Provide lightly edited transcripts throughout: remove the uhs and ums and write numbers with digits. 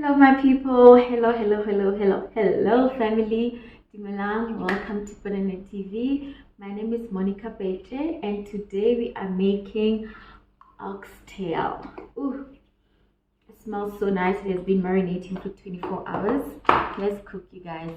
Hello my people, hello family. Dumelang, welcome to PananaTV. My name is Monicah Petje and today we are making oxtail. Ooh, it smells so nice. It has been marinating for 24 hours. Let's cook, you guys.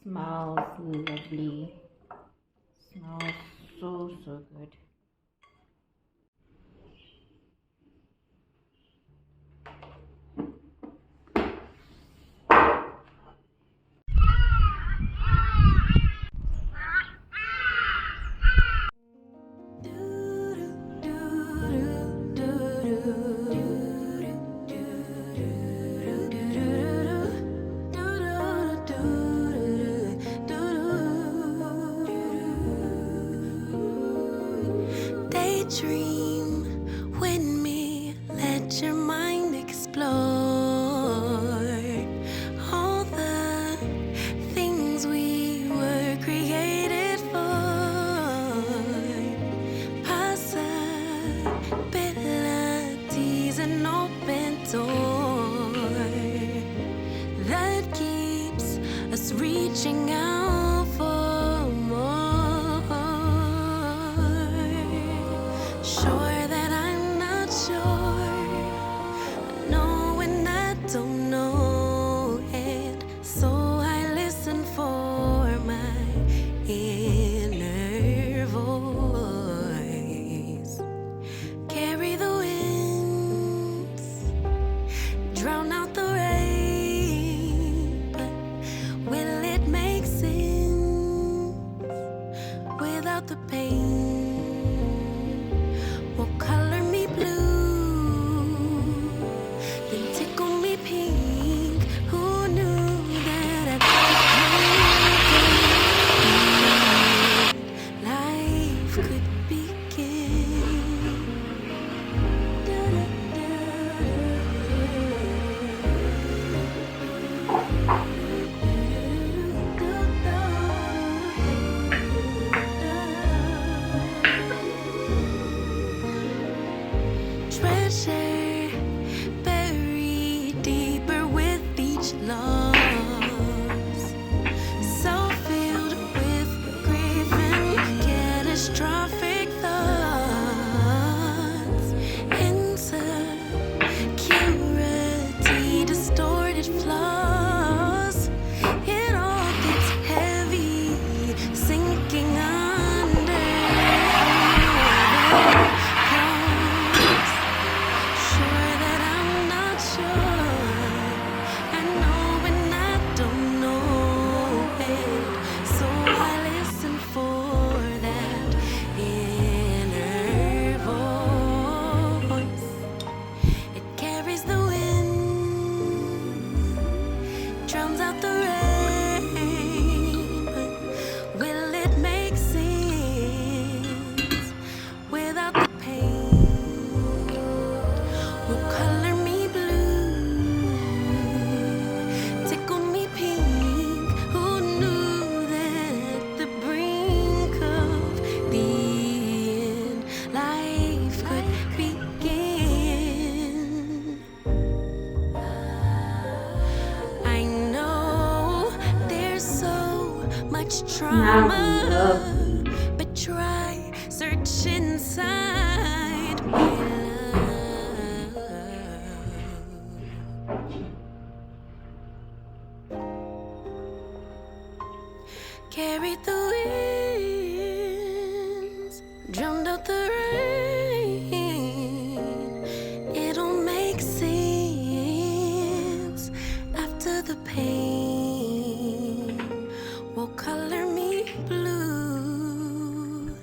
Smells lovely. Smells so good. Dream with me, let your mind explore all the things we were created for. Possibilities, an open door that keeps us reaching out for more. Sure that I'm not sure, I know and I don't know it, so I listen for my inner voice. Treasure buried deeper with each loss, so filled with grief and catastrophic thoughts, insecurity, distorted flaws. It all gets heavy, sinking under sure that I'm not sure. I know when I don't know it, so I listen for that inner voice. It carries the wind, drowns out the rain. Will it make sense without the pain? Will color me blue, tickle me pink. Who knew that the brink of the end life could begin? I know there's so much trauma, but try search inside my love. Carried the winds, drowned out the rain. It'll make sense after the pain. Will color me blue,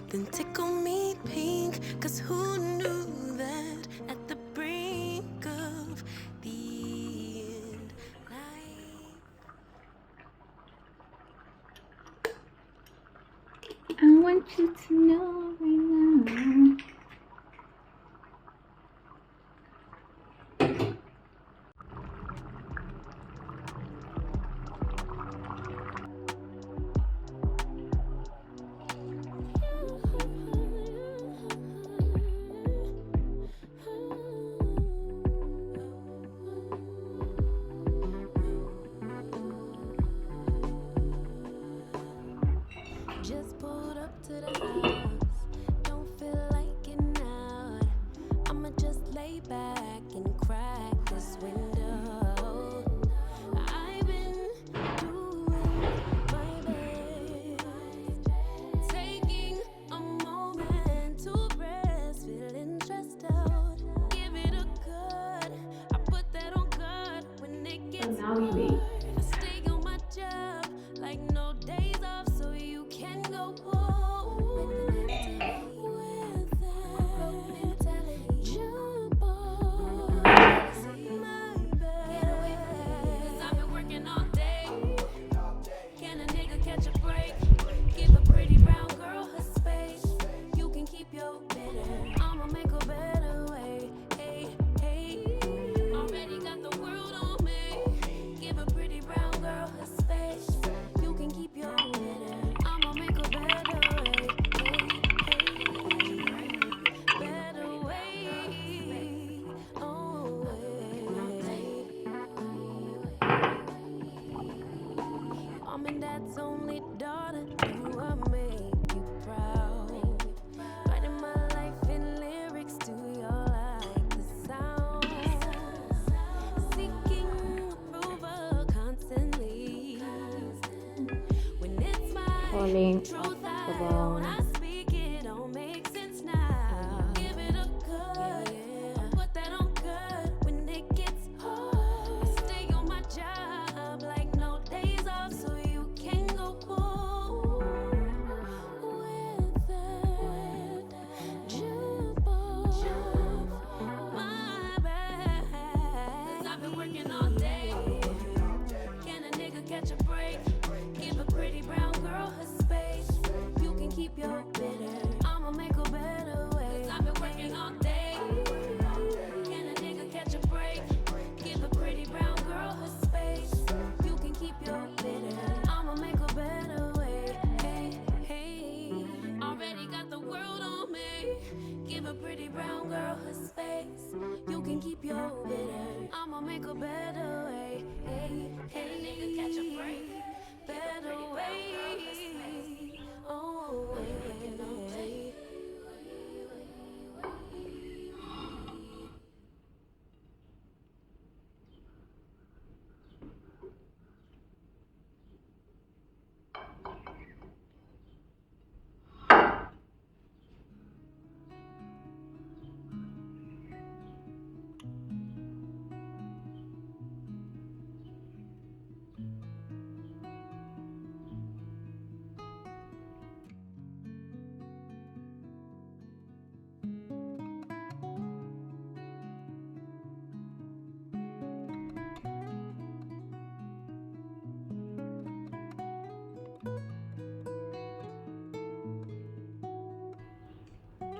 then tickle me pink. 'Cause who knew that at the brink of the end life? I want you to know right now. Just pulled up to the house, don't feel like getting out. I'ma just lay back and crack this window. I've been doing my best, taking a moment to rest, feeling stressed out. Give it a good, I put that on God when it gets Now we wait. I stay on my job like no days off, so you can go home with that jump on my bed. 'Cause I've been working all day. Can a nigga catch a break? Give a pretty brown girl her space. You can keep your bitter, I'ma make a better way. Hey, hey. Already got the world on me. Give a pretty brown girl her space. You can keep your bitter, I'ma make a better way. Hey, hey. Better way. Oh, I'm and dad's only daughter. Do I make you proud? Writing my life in lyrics. Do you like the sound? Seeking approval constantly. When it's my Falling truth, off the when bone. I speak it don't make sense now. Give it a good, put that on good when it gets hard. I stay on my job like no days off, so you can go home with that jump on my bed. 'Cause I've been working all day. Can a nigga catch a break? Give a pretty brown girl her space. You can keep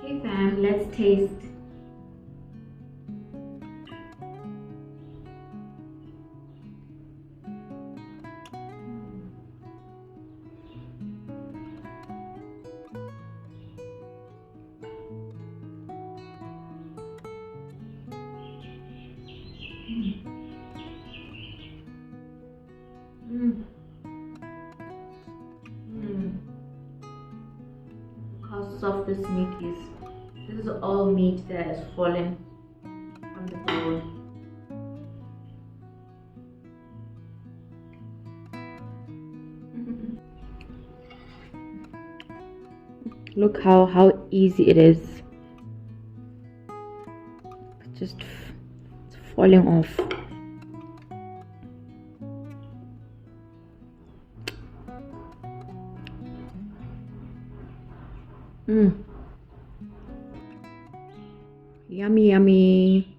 Okay fam, let's taste. How soft this meat is. This is all meat that has fallen from the bowl. Look how easy it is. It's falling off. Yummy, yummy.